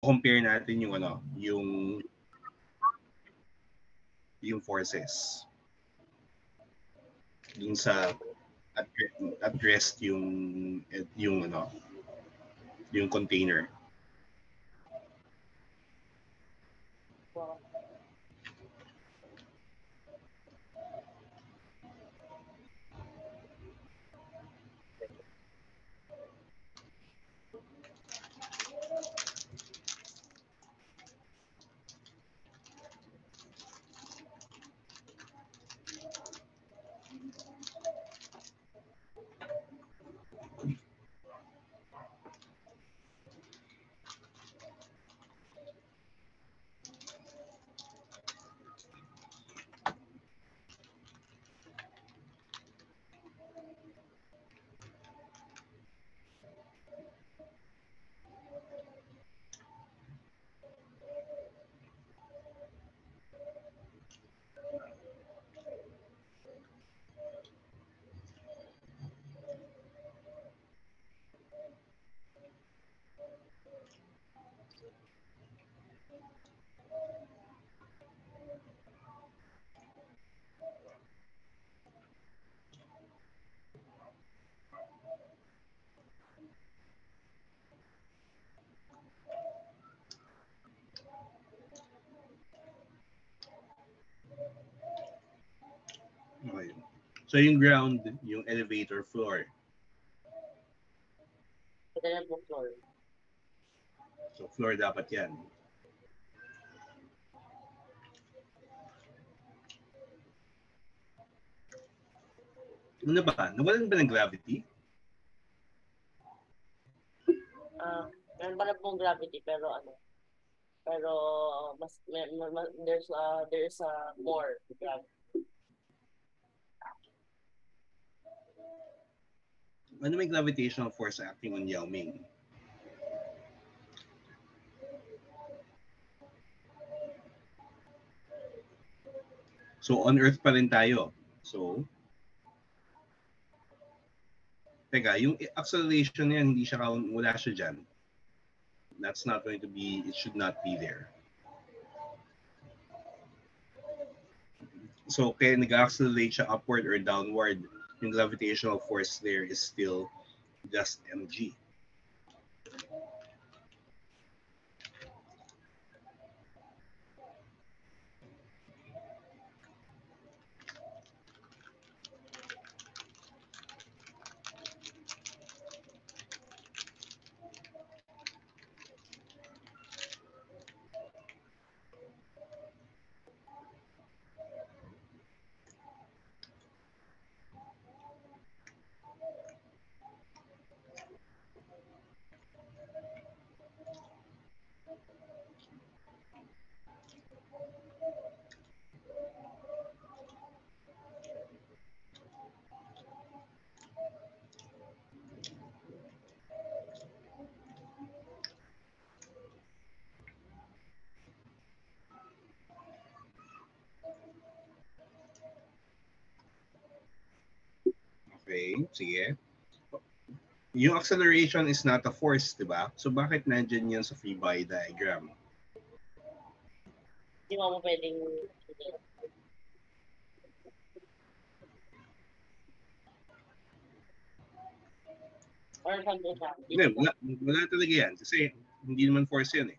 compare natin yung ano, yung forces dun sa at rest yung ano, yung container. Okay. So yung ground, yung elevator floor. Floor. So floor dapat yan. Ano ba? Nawalan ba ng gravity? Meron pa na pong gravity pero mas there's more gravity. Ano may gravitational force acting on Yao Ming? So on Earth pa rin tayo. So teka, yung acceleration niya hindi siya wala siya diyan. That's not going to be, it should not be there. So kaya nag-accelerate siya upward or downward, yung gravitational force there is still just mg. Okay, sige. Yung acceleration is not a force, di ba? So bakit nandyan yan sa free body diagram? Hindi mo pwedeng or something siya. Hindi, wala talaga yan. Kasi hindi naman force yan eh.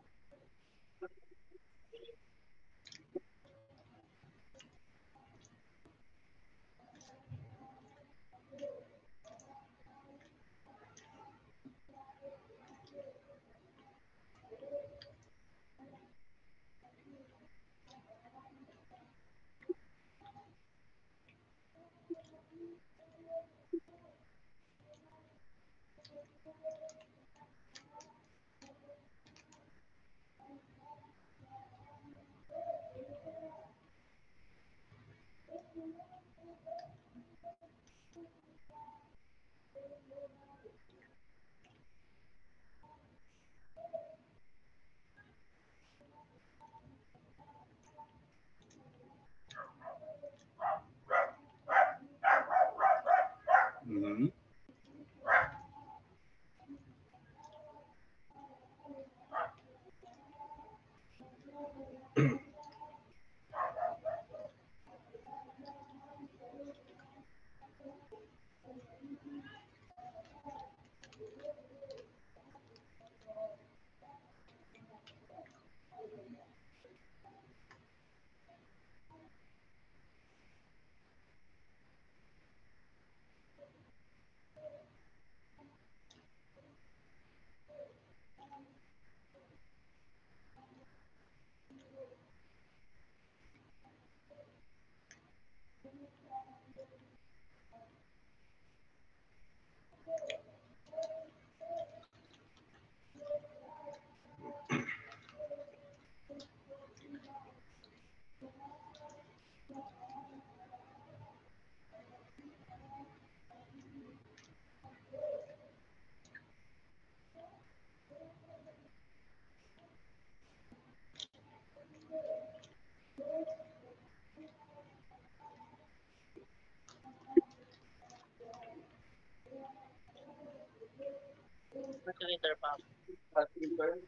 Refrigerator pa. Refrigerator.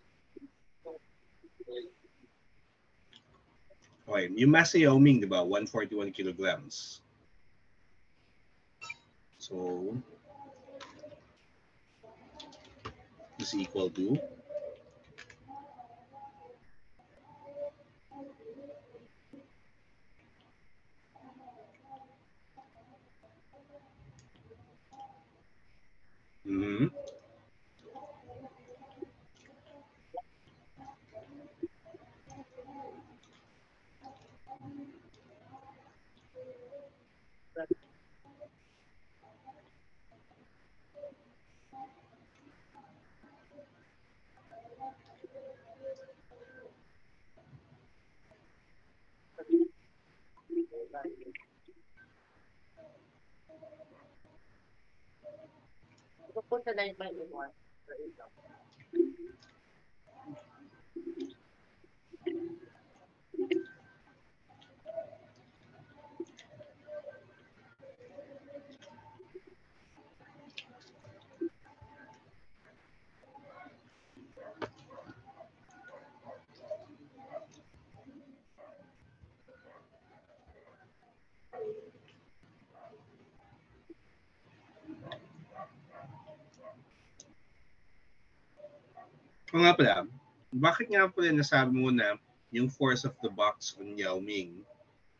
Okay, yung mass ni Yao Ming, di ba? 141 kilograms. So, is equal to mhm. Ito po sa 9.1. O nga pala, bakit nga pala nasabi mo na yung force of the box on Yao Ming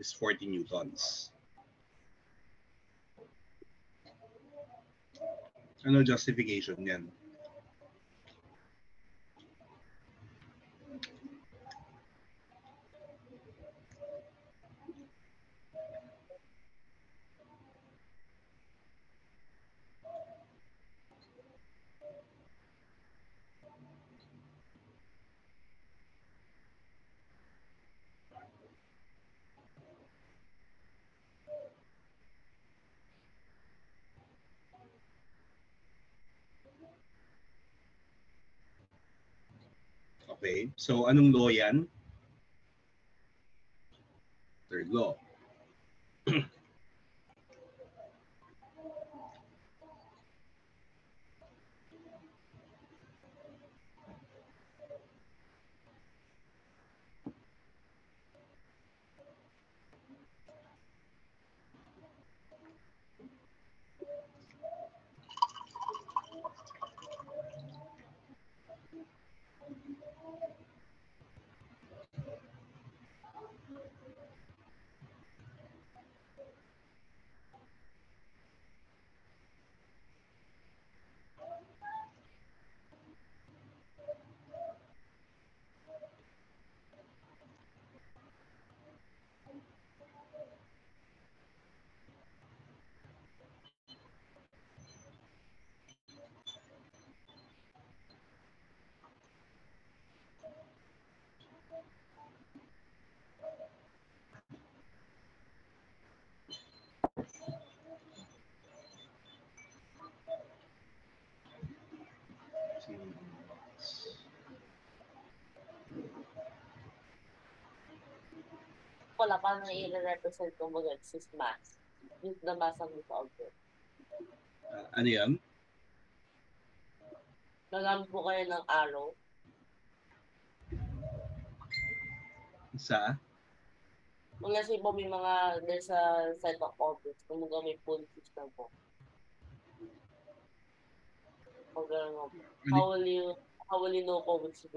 is 40 newtons? Ano justification yan? Okay, so anong law yan? Third law. Wala pa nang i-represent kung baga is mass. Use the mass of this object. Ano yan? Gagamit po kayo ng arrow. Sa? Kung let's say po may mga, there's a set of objects, kung mga may pull system po. Kung gano'n po. How will you know po which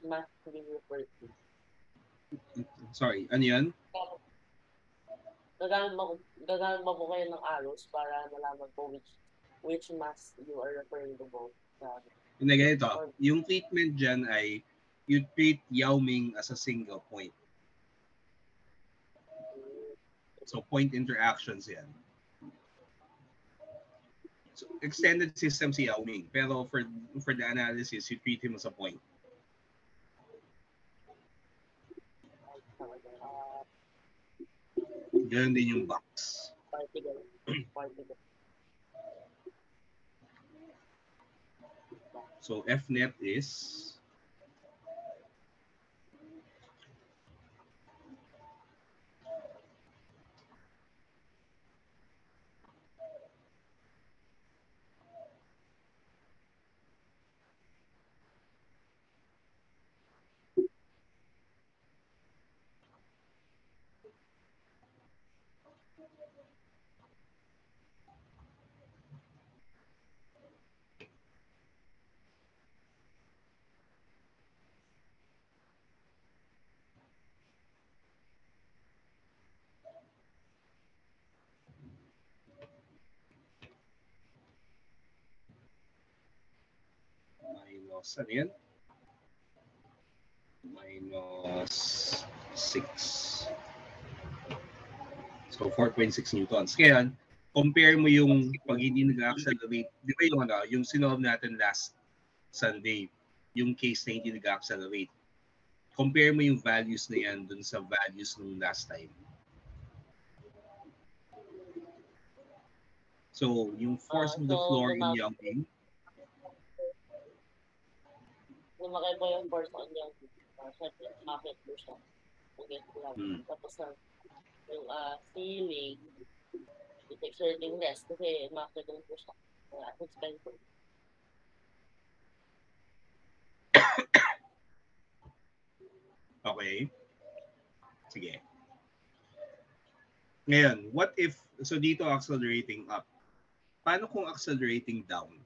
mass to be referred to? Sorry, ano yan? Gagamit mo po kayo ng arrows para malaman po which mass you are referring to po. Hindi, ganito. Yung treatment dyan ay you treat Yao Ming as a single point. So point interactions yan. So, extended system si Yao Ming. Pero for the analysis, you treat him as a point. Ganun din yung box. Particle. So F net is minus, ano yan? Minus 6. So, 4.6 newtons. Kaya, compare mo yung pag hindi nag-accelerate. Di ba yung sinolve natin last Sunday, yung case na hindi nag-accelerate. Compare mo yung values na yan dun sa values nung last time. So, yung force of the floor in Yangping. Lumaki po yung force on Yangping. Siyempre, makit po siya. Tapos yung ceiling, it exerting less kasi makit po siya. Suspend po. Okay. Sige. Ngayon, what if, so dito accelerating up. Paano kung accelerating down?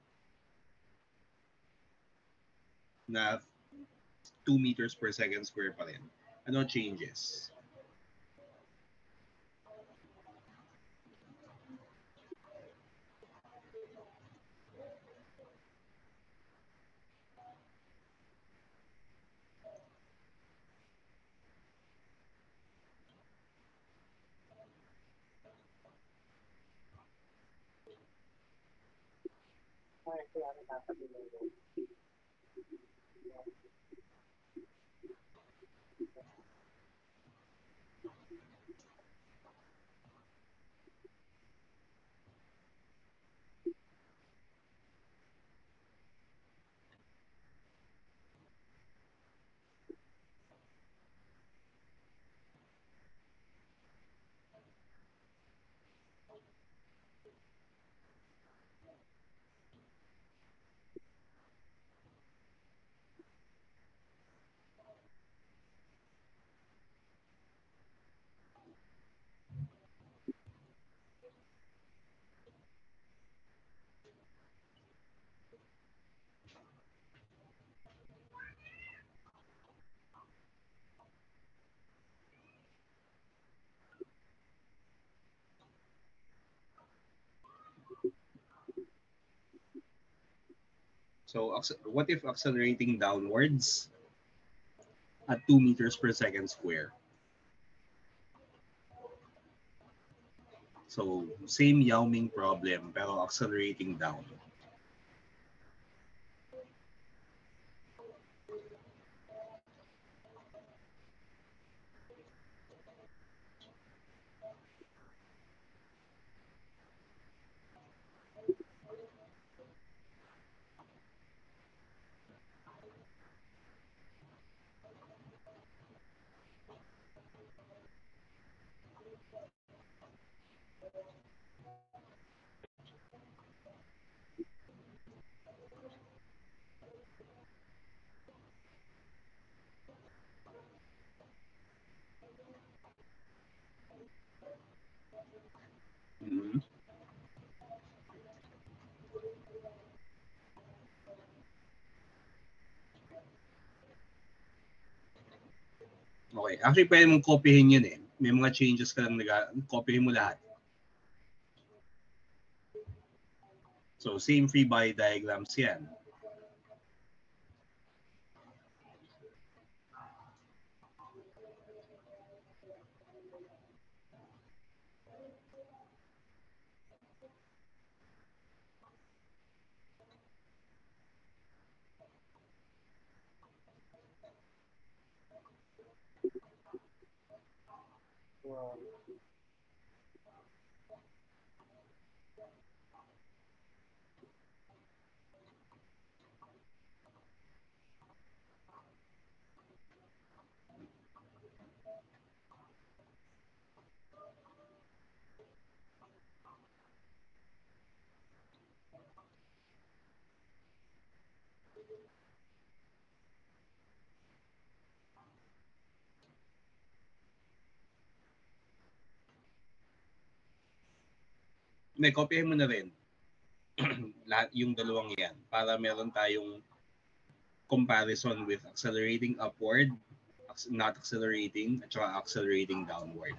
Na 2 meters per second square pa rin. Ano changes? So, what if accelerating downwards at 2 meters per second square? So, same Yao Ming problem, pero accelerating down. Mm-hmm. Okay. Actually, pwede mong copyhin yun eh. May mga changes ka lang copyhin mo lahat. So, same free body diagrams yan. May copyhin mo na rin lahat yung dalawang yan para meron tayong comparison with accelerating upward, not accelerating, at saka accelerating downward.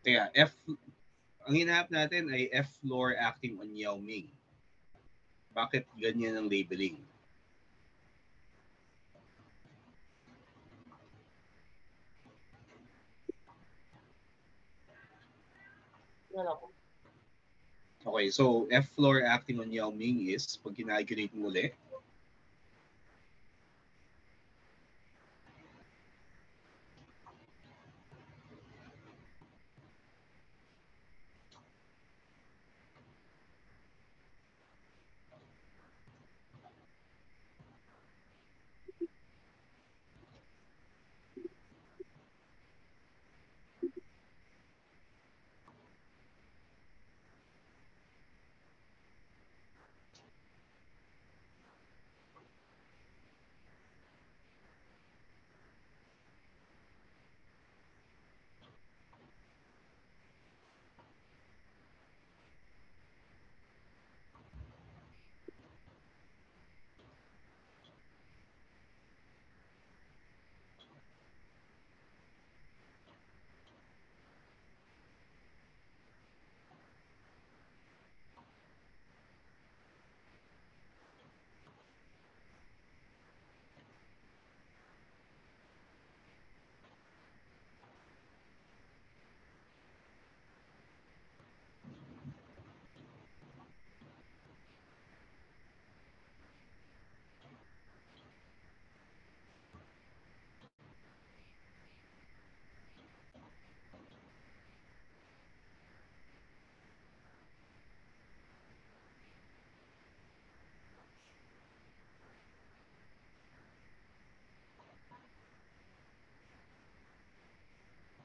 Kaya ang hinahanap natin ay F floor acting on Yao Ming. Bakit ganyan ang labeling? Okay, so F floor acting on Yao Ming is, pag kinalculate mo ulit,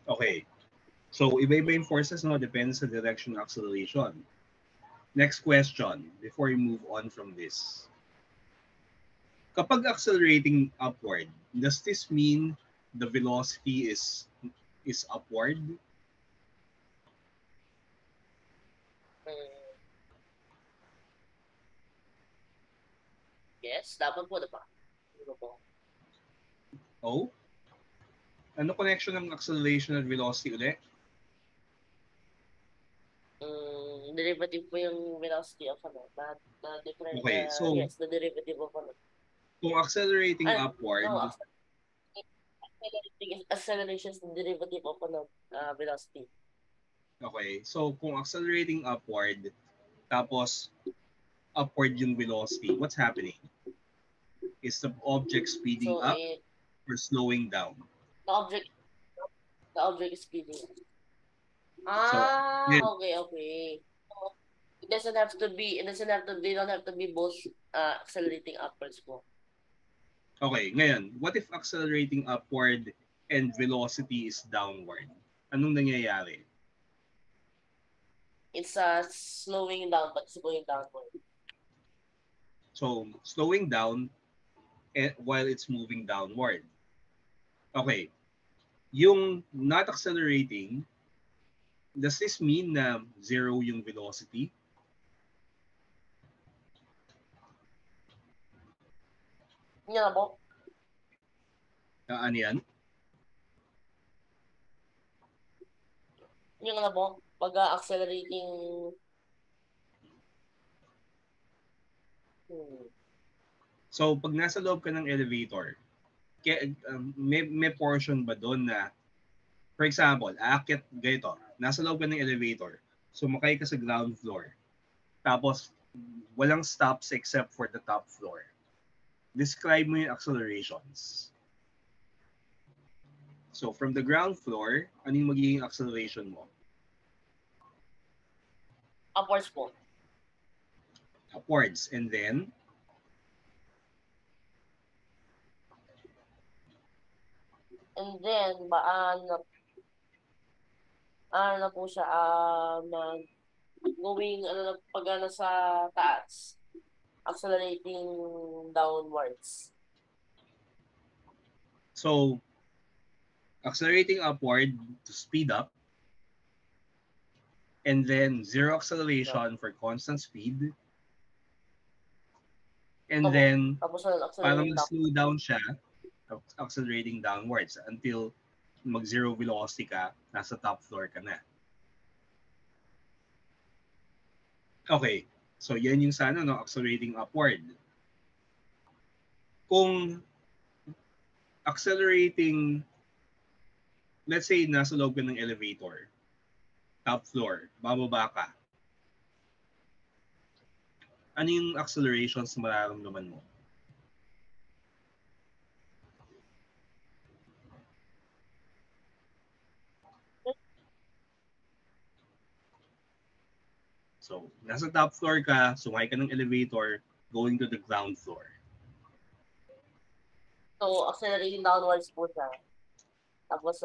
okay. So, iba-iba yung forces, no? Depends sa direction ng acceleration. Next question, before we move on from this. Kapag accelerating upward, does this mean the velocity is upward? Yes, dapat po, diba? Oh? Ano connection ng acceleration at velocity ulit? Derivative po yung velocity of na different, Okay, so yes, the derivative of kung accelerating upward, no, acceleration is the derivative of velocity. okay, so kung accelerating upward, tapos upward yung velocity, what's happening? Is the object speeding up or slowing down? The object is speeding up. Okay. So, it doesn't have to be, they don't have to be both accelerating upwards po. Okay, ngayon, what if accelerating upward and velocity is downward? Anong nangyayari? It's slowing down but it's going downward. So, slowing down while it's moving downward. Okay, yung not accelerating, does this mean na zero yung velocity? Yan po. Ano yan? Yung po, pag-accelerating So, pag nasa loob ka ng elevator, may portion ba doon na, for example, aakyat ganito, nasa loob ka ng elevator, sumakay ka sa ground floor, tapos walang stops except for the top floor. Describe mo yung accelerations. So, from the ground floor, ano yung magiging acceleration mo? Upwards po. Upwards. And then? And then, ano po siya, going, pag sa taas, accelerating downwards. So, accelerating upward to speed up, and then zero acceleration for constant speed, and then parang slow down siya, accelerating downwards until mag-zero velocity ka, nasa top floor ka na. Okay. So, yan yung sana, no? Accelerating upward. Kung accelerating, let's say, nasa loob ka ng elevator, top floor, bababa ka, ano yung accelerations na mararamdaman mo? So, nasa top floor ka, sumakay ka ng elevator, going to the ground floor. So, accelerating downwards po siya. Tapos,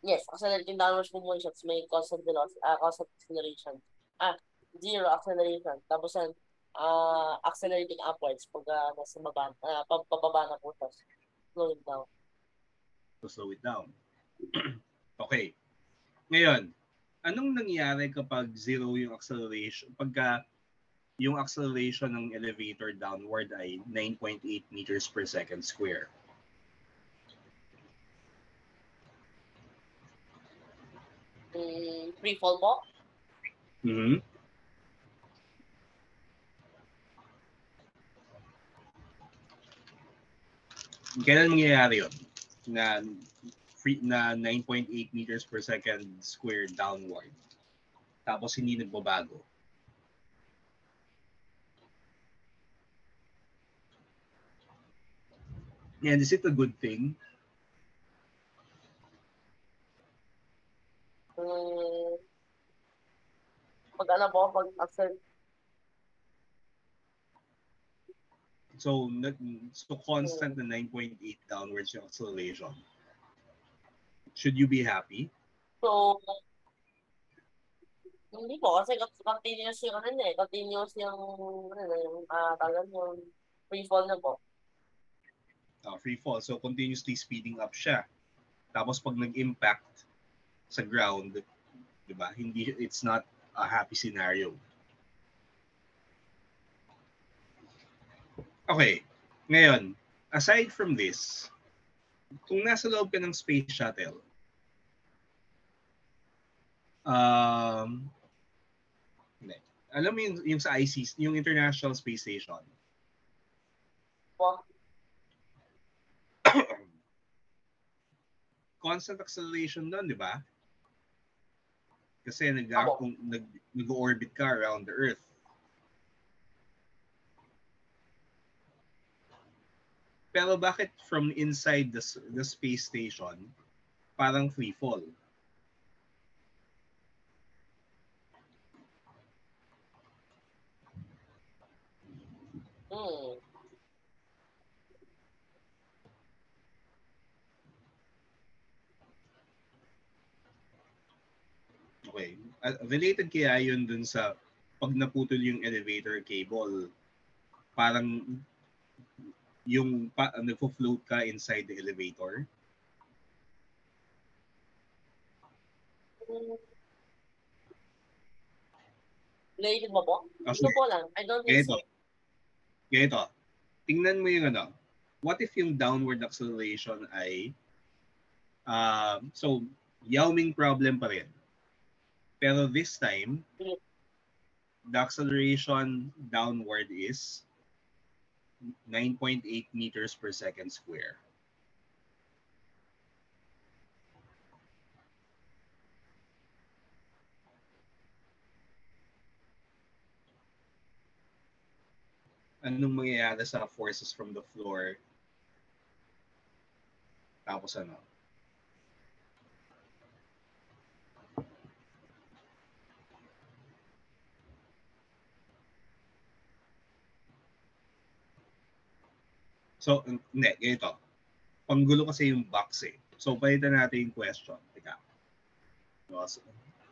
yes, accelerating downwards po muna siya. Tapos may constant velocity, constant acceleration. Zero acceleration. Tapos, accelerating upwards pag nasa baba, pababa na po siya. Slowing down. To slow it down. Okay. Ngayon, anong nangyayari kapag zero yung acceleration? Pagka yung acceleration ng elevator downward ay 9.8 meters per second square. Free fall po? Mm-hmm. Kailan mangyayari yun? Na 9.8 meters per second square downward. Tapos hindi nagbabago. And is it a good thing? Pag ano po, pag accelerate. So constant na 9.8 downwards yung acceleration. Should you be happy? So, hindi po, kasi continuous yung continuous yung tagal yung free fall na po. Free fall. So, continuously speeding up siya. Tapos, pag nag-impact sa ground, di ba, it's not a happy scenario. Okay. Ngayon, aside from this, kung nasa loob ka ng space shuttle, alam mo yung sa ICC, yung International Space Station. Constant acceleration doon, di ba? Kasi nag-orbit ka around the Earth. Pero bakit from inside the space station, parang free fall? Okay. Related kaya yun dun sa pag naputol yung elevator cable, parang yung nagfo-float ka inside the elevator? Related mo po? Ito po lang. I don't think so. Ganito. Tingnan mo yung what if yung downward acceleration ay so Yao Ming problem pa rin. Pero this time, the acceleration downward is 9.8 meters per second square. Anong mangyayari sa forces from the floor? Tapos ano? So, hindi, ganito. Panggulo kasi yung box eh. So, palitan natin yung question. Teka. So,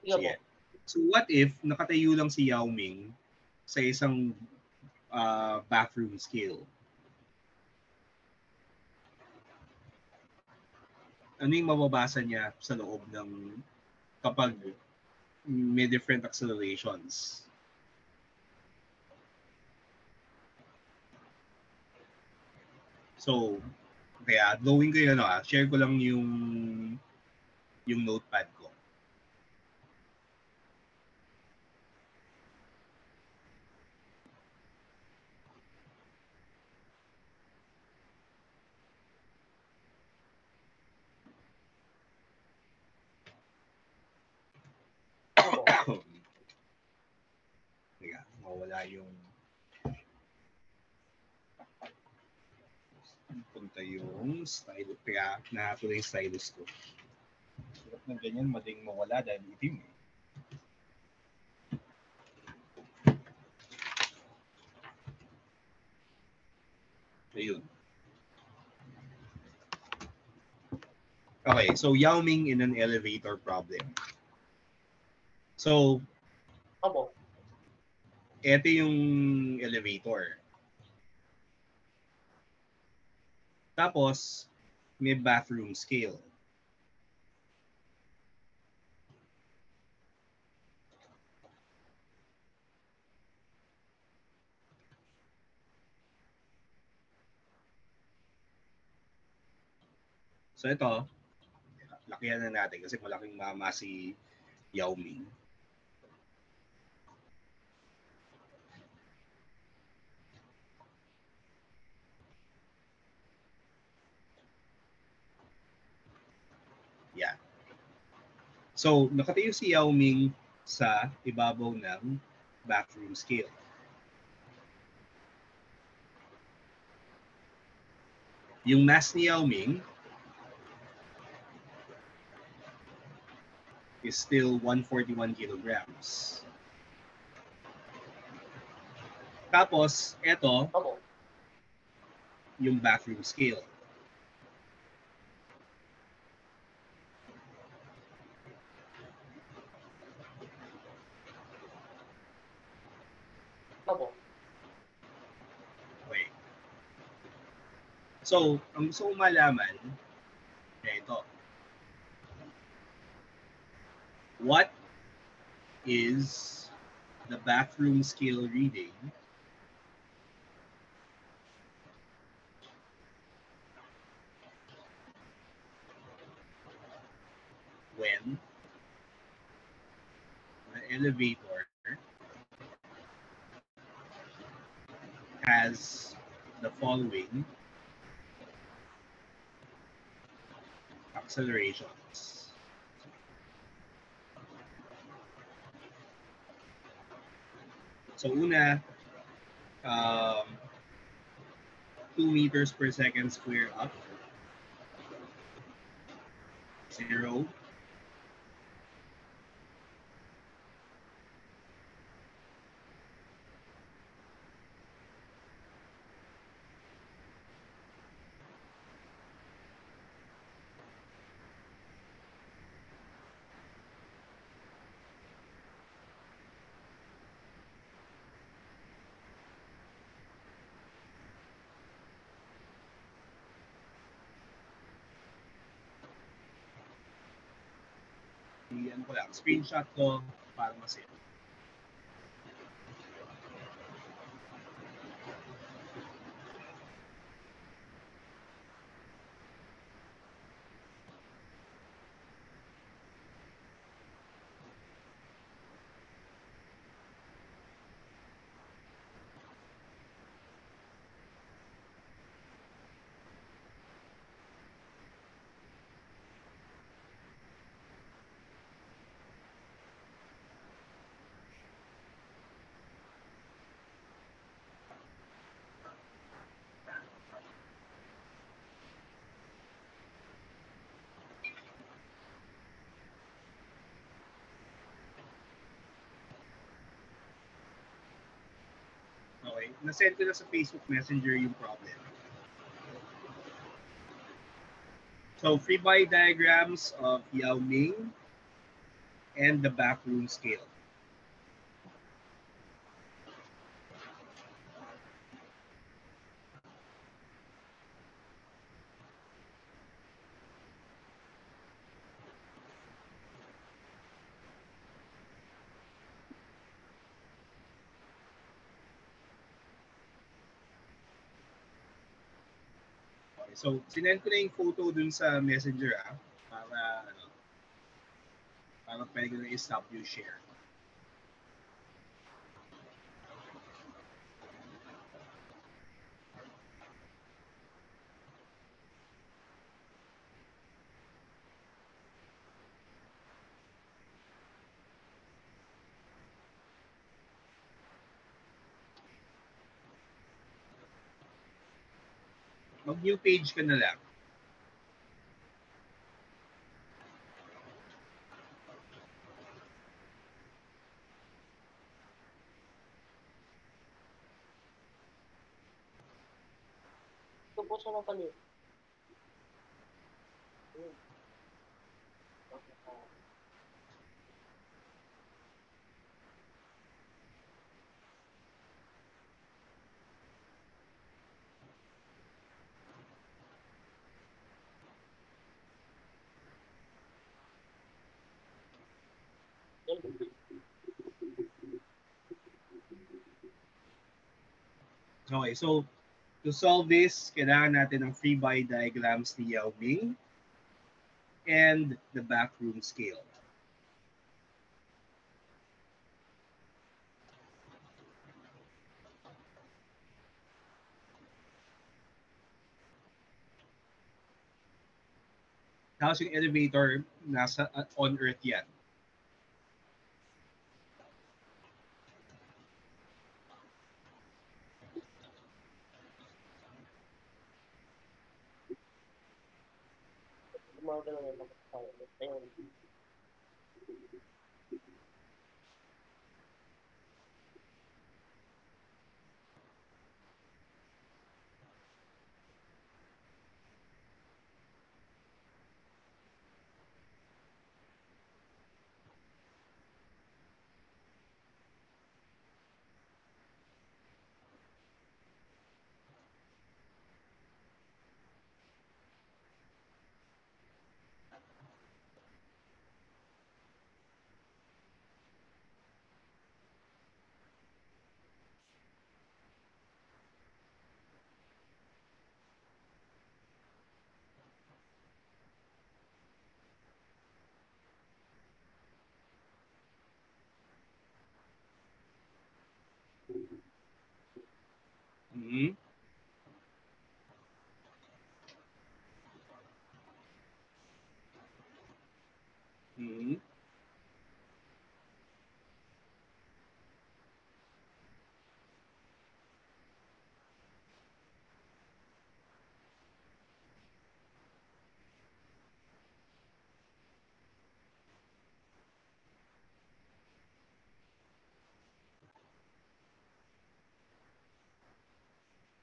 sige. So, what if nakatayo lang si Yao Ming sa isang bathroom scale? Ano yung mababasa niya sa loob ng kapag may different accelerations? So, kaya gawin ko yun, share ko lang yung notepad ko. wala yung punta yung stylus. Kaya nakatuloy yung stylus ko. Hirap ng ganyan, madaling mawala dahil itim eh. Ayun. Okay, so Yao Ming in an elevator problem. So, Opo. ito yung elevator. Tapos, may bathroom scale. So ito, lakihan na natin kasi malaking mama si Yao Ming. Yeah. So, nakatayo si Yao Ming sa ibabaw ng bathroom scale. Yung mass ni Yao Ming is still 141 kilograms. Tapos, ito, yung bathroom scale. Okay. So, ang gusto kong malaman, ito. What is the bathroom scale reading when the elevator has the following accelerations? So una, 2 meters per second square up, 0, yan ko lang. Screenshot ko para masaya. Okay, nasend ko na sa Facebook Messenger yung problem. So, free body diagrams of Yao Ming and the bathroom scale. Okay, so, sinend ko na yung photo dun sa Messenger para pwede ko na i-stop yung share. Mag-new page ka na lang. Ito po siya mapalit. Okay, so to solve this, kailangan natin ng free body diagrams ni Yao Ming and the backroom scale. Tapos yung elevator, nasa on earth yan. Gumagalaw na lang tayo. Ayun. Mm-hmm. Mm-hmm.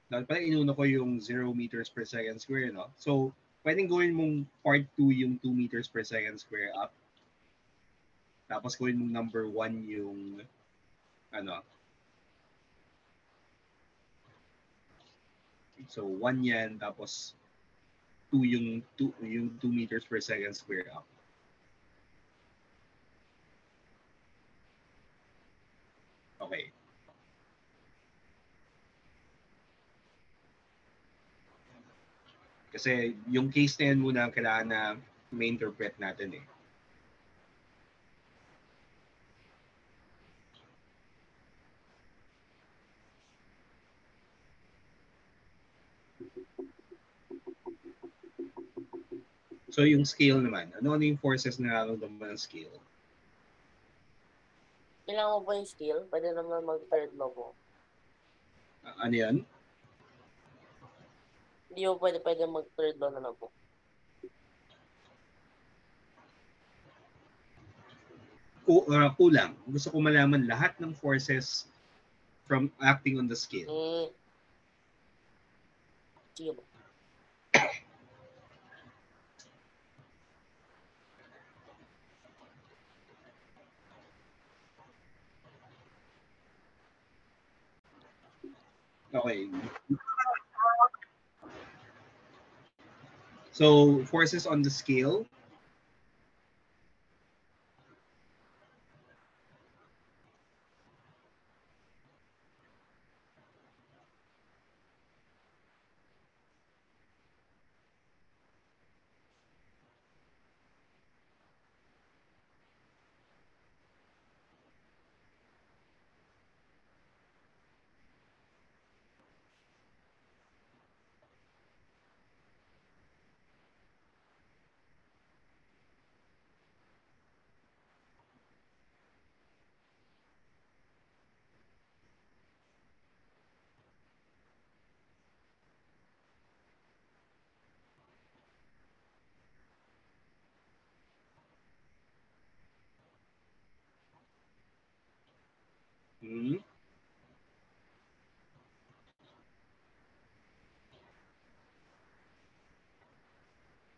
Dahil pala inuna ko yung 0 meters per second square, no? So, pwedeng gawin mong part 2 yung 2 meters per second square up. Tapos gawin mong number 1 yung ano. So, 1 yan, tapos 2 yung 2 meters per second square up. Okay. Kasi yung case na yan muna kailangan na may interpret natin eh. So yung scale naman, ano yung forces na nararamdaman ng scale? Kailangan mo ba yung skill? Pwede naman mag-third law po. Ano yan? Hindi mo pwede mag-third law na lang po. Kulang. Gusto ko malaman lahat ng forces from acting on the scale. Sige po. Okay. So, forces on the scale.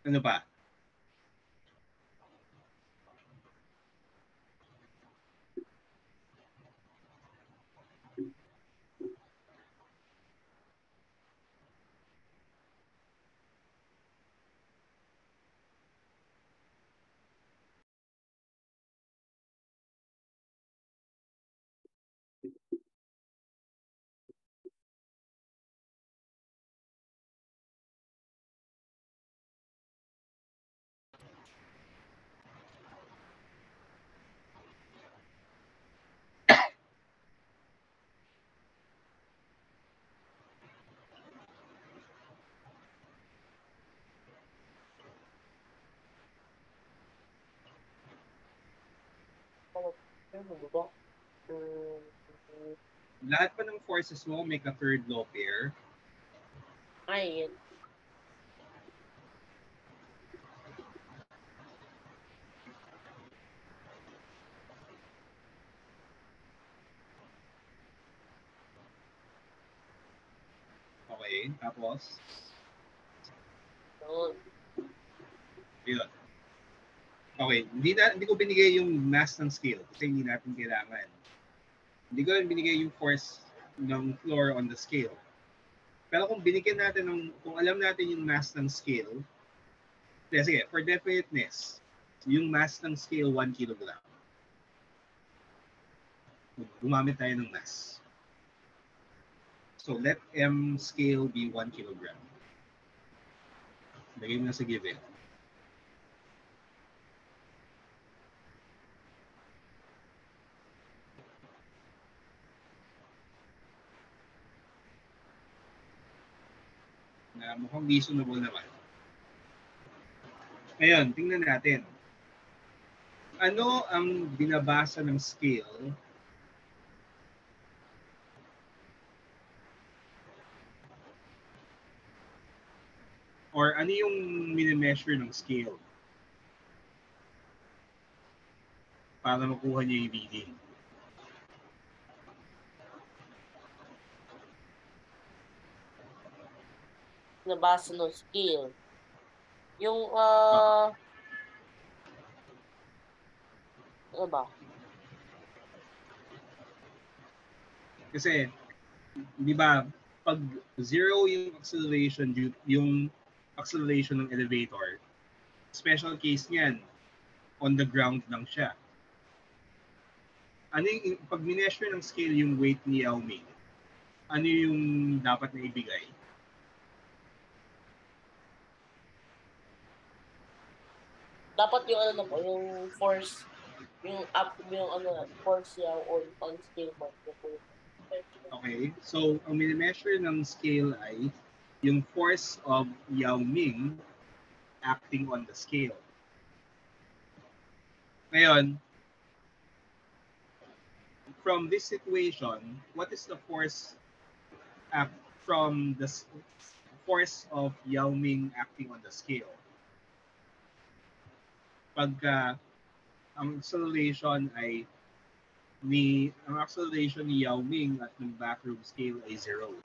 Ano pa? Ano ba? Hmm, Lahat pa ng forces mo may ka-third law pair. ay, yun. Okay, tapos? Yun. Yun. Okay, hindi ko binigay yung mass ng scale kasi hindi natin kailangan. Hindi ko rin binigay yung force ng floor on the scale. Pero kung binigyan natin kung alam natin yung mass ng scale, sige, for definiteness, yung mass ng scale 1 kilogram. Gumamit tayo ng mass. So let M scale be 1 kilogram. Lagay mo na sa given. Na mukhang reasonable naman. Ngayon, tingnan natin. Ano ang binabasa ng scale or ano yung minimeasure ng scale para makuha niya yung reading? Nabasa ng skill. Yung, ano ba? Kasi, di ba, pag zero yung acceleration ng elevator, special case niyan, on the ground lang siya. Ano yung, pag mineasure ng scale yung weight ni Yao Ming, ano yung dapat na ibigay? Dapat yung ano na po, yung force, yung up, yung ano, force niya on skill mo. Okay, so ang minimeasure ng scale ay yung force of Yao Ming acting on the scale. Ngayon, from this situation, what is the force from the force of Yao Ming acting on the scale? Pagka ang acceleration ni Yao Ming at ng backroom scale ay 0.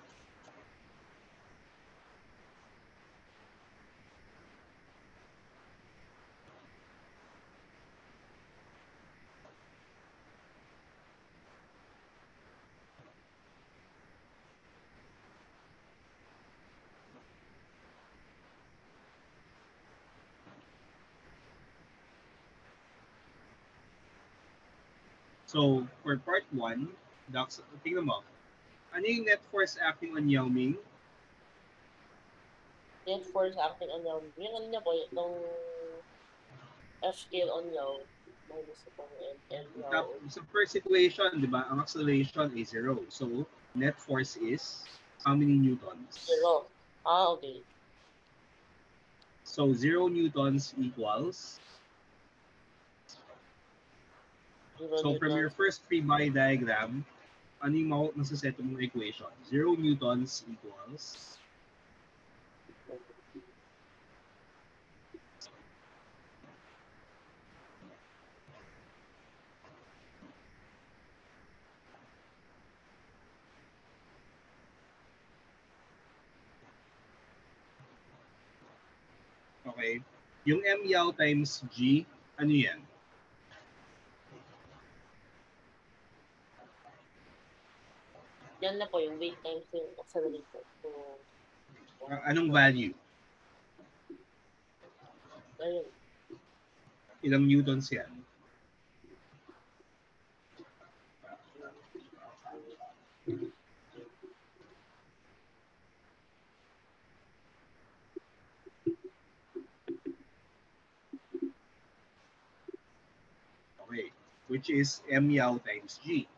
So, for part 1, tingnan mo, ano yung net force acting on Yao Ming? Net force acting on Yao. Yung ano niya po, yung F scale on Yao, minus itong M Yao. Sa first situation, di ba, ang acceleration ay 0. So, net force is how many newtons? 0. Okay. So, 0 newtons equals. So, from your first free body diagram, ano yung masaset mong equation? 0 newtons equals. Okay? Yung M yaw times G, ano yan? Yan na po yung weight times yung accelerator. So, Anong value? ayun. Ilang newtons yan? Okay. Which is M yaw times G.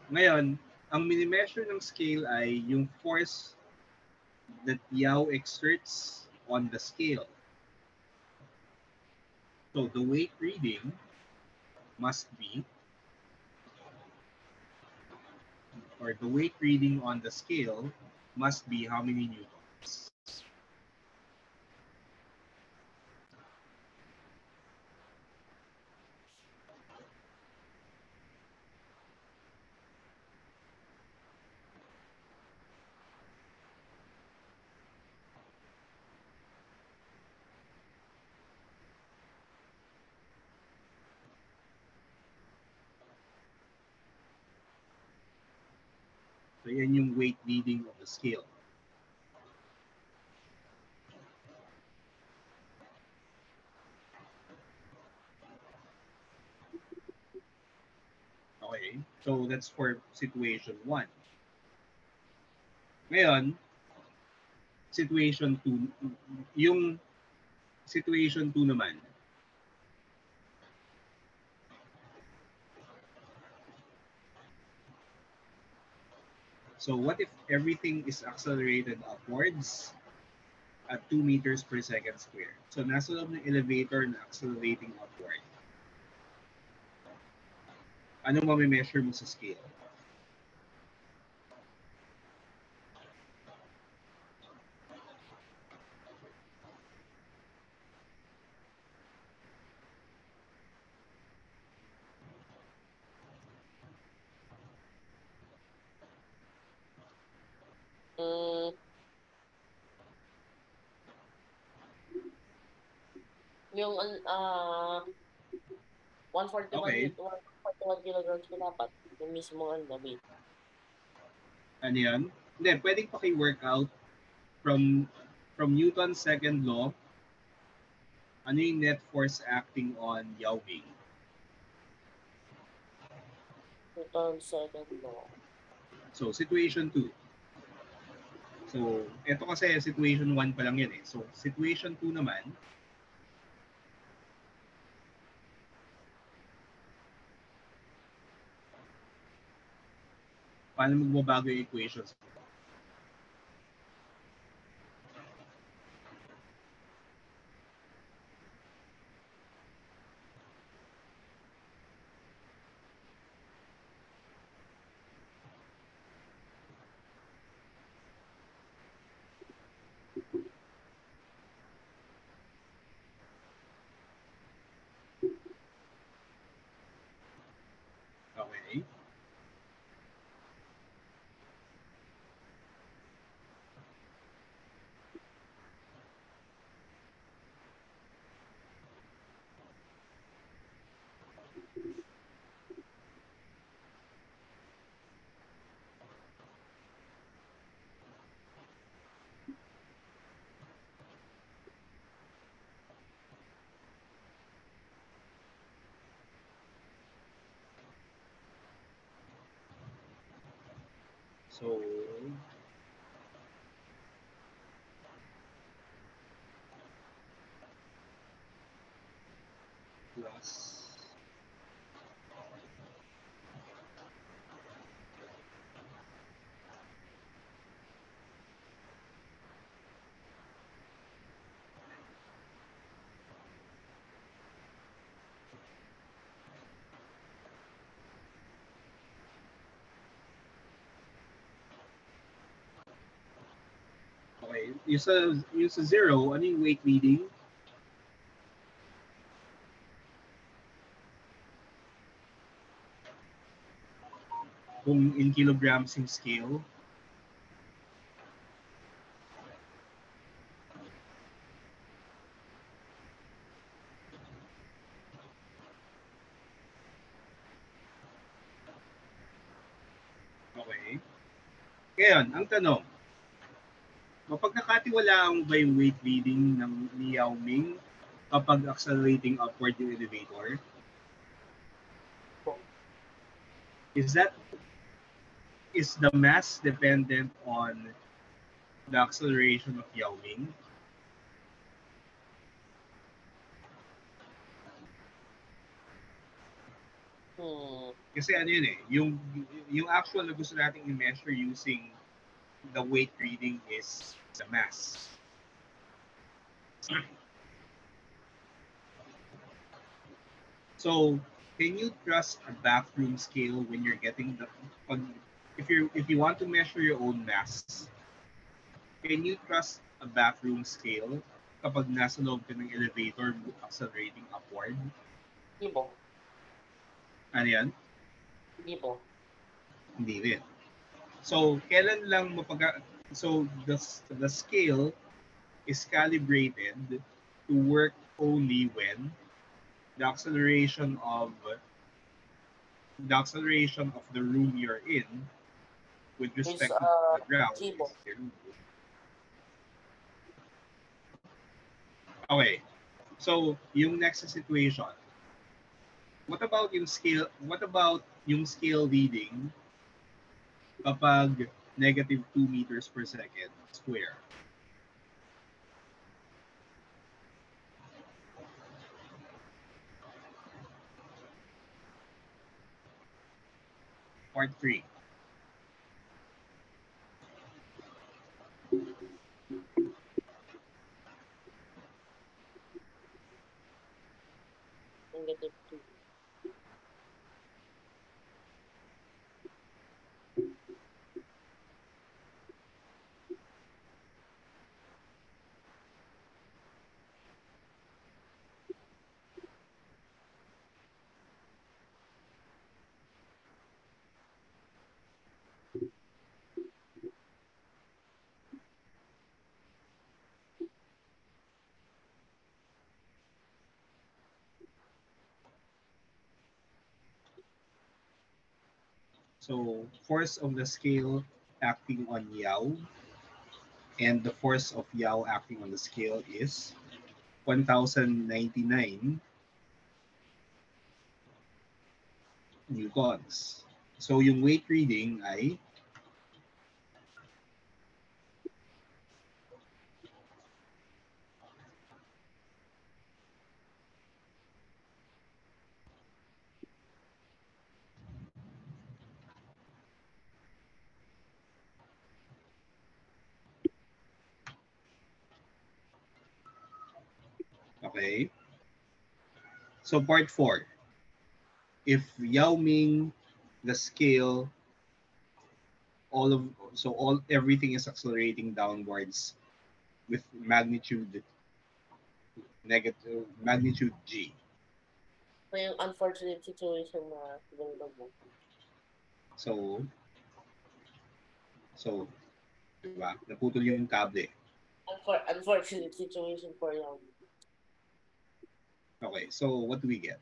Ngayon, ang minimeasure ng scale ay yung force that yaw exerts on the scale. So the weight reading must be, or the weight reading on the scale must be how many newtons? So yan yung weight reading of the scale. Okay, so that's for situation 1. Ngayon, situation 2, yung situation 2 naman, so what if everything is accelerated upwards at 2 meters per second square? So nasa loob ng elevator na accelerating upward. Ano mami-measure mo sa scale? Yung 141 Okay. 141 kilograms ko dapat yung mismo weight. Ano yan? Hindi, pwedeng paki-workout from Newton's second law. Ano yung net force acting on yawing? Newton's second law. So, situation 2. So, ito kasi situation 1 pa lang yan eh. So, situation 2 naman, paano magbabago yung equations? Okay. So, plus okay. Yung sa 0, ano yung weight reading? Kung in kilograms yung scale. Ngayon, ang tanong, kapag nakatiwalaan mo ba yung weight reading ng ni Yao Ming kapag accelerating upward yung elevator? Is the mass dependent on the acceleration of Yao Ming? Kasi ano yun eh, yung actual na gusto nating i-measure using the weight reading is the mass. So, can you trust a bathroom scale when you're getting if you want to measure your own mass? Can you trust a bathroom scale kapag nasa loob ka ng elevator accelerating upward? Hindi po. Ano yan? Hindi po. Hindi rin. So, kailan lang so the scale is calibrated to work only when the acceleration of the room you're in with respect to the ground is zero. Okay. So, yung next situation. What about yung scale reading kapag negative 2 meters per second square? Part 3. Negative 2. So, force of the scale acting on Yao and the force of Yao acting on the scale is 1,099 newtons. So, yung weight reading ay okay. So, part 4. If Yao Ming, the scale, everything is accelerating downwards with magnitude G. So, yung unfortunate situation na ganito mo. So, diba? Naputol yung kable. Unfortunate situation for you. Okay, so what do we get?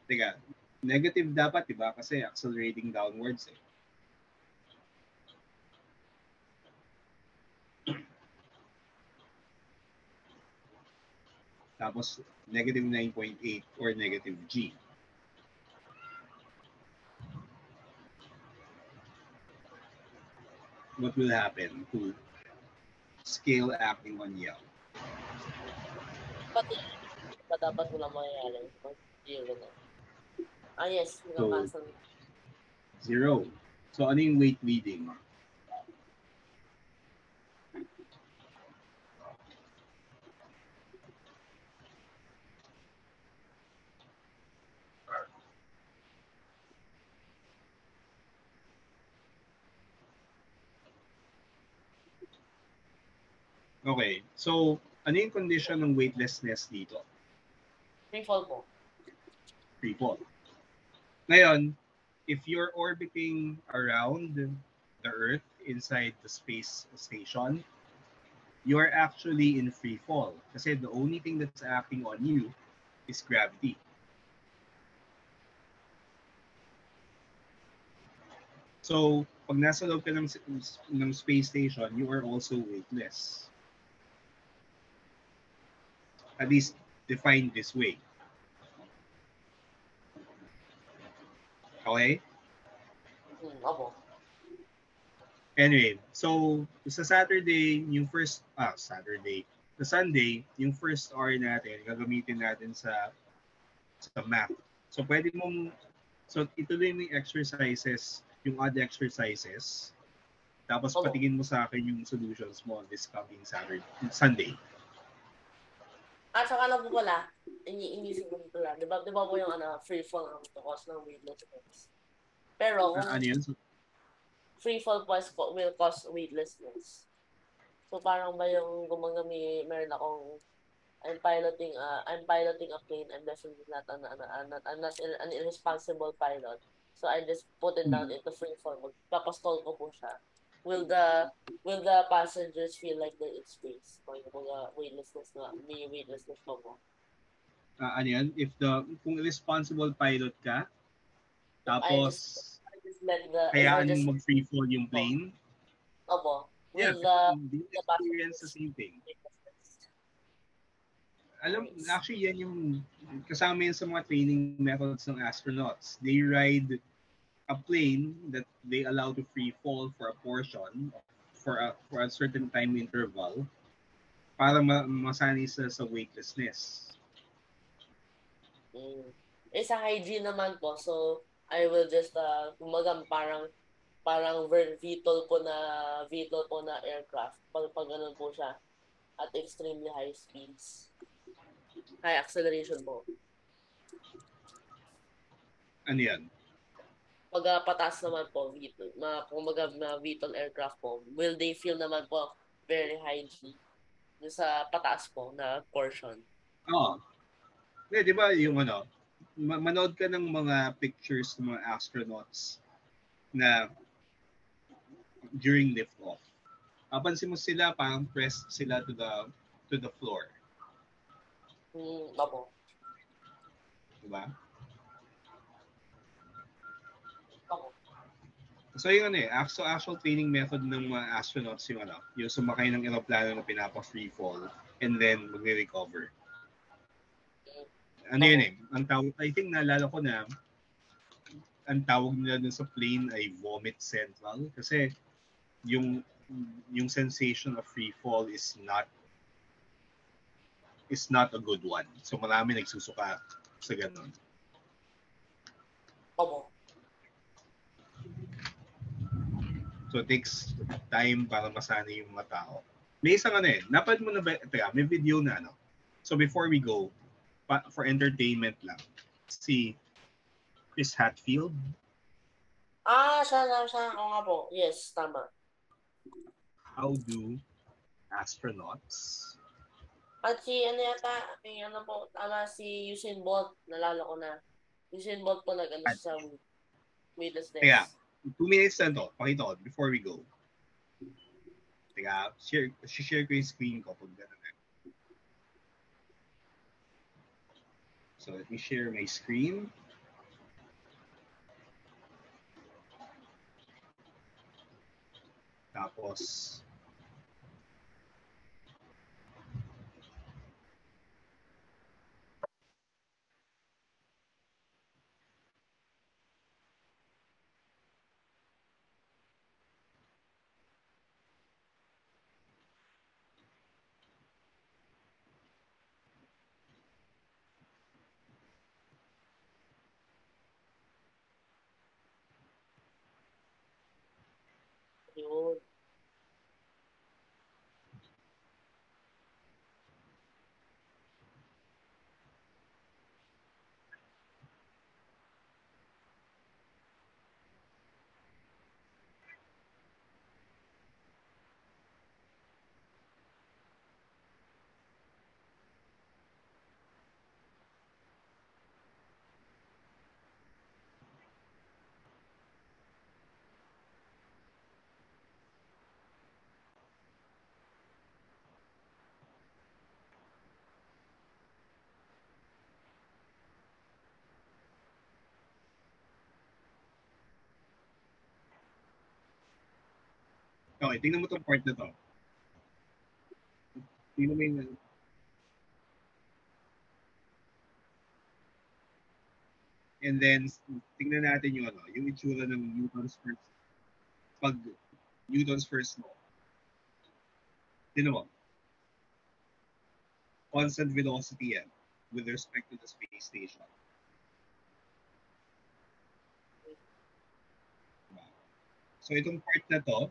Teka, negative dapat, diba? Kasi accelerating downwards eh. Tapos, negative 9.8 or negative G. What will happen to scale acting on Yao? Pati, dapat wala mangyayari. Zero na. Ah, yes. So, 0. So, ano yung weight reading? Okay. So, ano yung condition ng weightlessness dito? Free fall po. Free fall. Ngayon, if you're orbiting around the Earth inside the space station, you're actually in free fall. Kasi the only thing that's acting on you is gravity. So, pag nasa loob ka ng space station, you are also weightless. At least defined this way. Okay? Opo. Anyway, so sa Saturday, sa Sunday, yung first hour natin, gagamitin natin sa math. So pwede mong, so ituloy mo yung exercises, yung odd exercises, tapos patingin mo sa akin yung solutions mo on this coming Sunday. Saka na po pala, inisip ko dito lang. Di ba po yung free fall ang cause ng weightlessness? Pero kung Ano yun? free fall will cause weightlessness. So parang ba yung meron akong I'm piloting a plane. I'm definitely not an irresponsible pilot. So I just put it down into free fall. Papastall ko po siya. Will the passengers feel like they're in space? Kung weightlessness na, may weightlessness pa po. Ano yun? Kung responsible pilot ka, tapos kayaan mo mag-free fall yung plane. Opo. Yeah, the experience the same thing. Actually, yan yung kasama yun sa mga training methods ng astronauts. They ride a plane that they allow to free fall for a portion, for a certain time interval, para masanay sa weightlessness. Sa hygiene naman po, so I will just, parang VTOL po na aircraft. Pag ganun po siya. At extremely high speeds. High acceleration po. Ano yan? Pag pataas naman po, VTOL aircraft po, will they feel naman po very high G sa pataas po na portion? Oo. Di ba yung manood ka ng mga pictures ng mga astronauts na during lift-off. Papansin mo sila, parang pressed sila to the floor. Opo. Diba? Opo. So yung actual training method ng mga astronauts yung sumakay ng eroplano na pinapa-free fall and then magre-recover. Yun ang tawag, I think naalala ko na ang tawag nila dun sa plane ay vomit central kasi yung sensation of free fall is not a good one. So marami nagsusuka sa ganun. Opo. So it takes time para masanay yung mga tao. May isang napad mo na ba, may video na So before we go, for entertainment lang, si Chris Hadfield. Siya. Oo nga po. Yes, tama. How do astronauts? At si si Usain Bolt, nalala ko na. Usain Bolt po sa weightlessness. Kaya, 2 minutes na to. Pakita ko before we go. Teka, share ko yung screen ko pag gano'n. So let me share my screen. Tapos, Yun. Okay, tingnan mo tong part na to. Tingnan mo yung... And then, tingnan natin yung yung itsura ng Newton's first, pag Newton's first law. Tingnan mo. Constant velocity yan with respect to the space station. So itong part na to,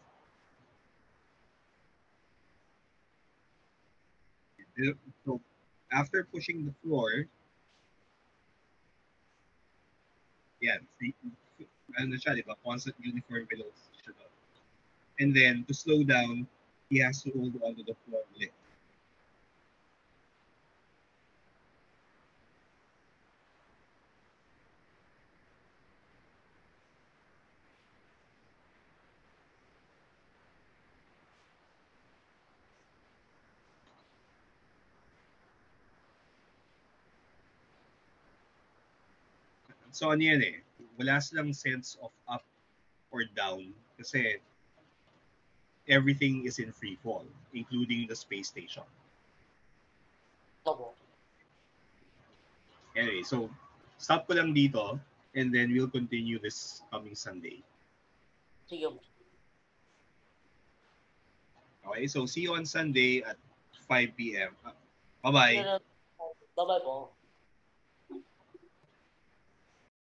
so after pushing the floor, yan, ano siya, di ba? Constant uniform velocity siya doon. And then, to slow down, he has to hold onto the floor ulit. So ano yan eh, wala silang sense of up or down kasi everything is in free fall, including the space station. Opo. Anyway, so stop ko lang dito and then we'll continue this coming Sunday. Sige po. Okay, so see you on Sunday at 5 p.m. Bye-bye. Bye-bye po.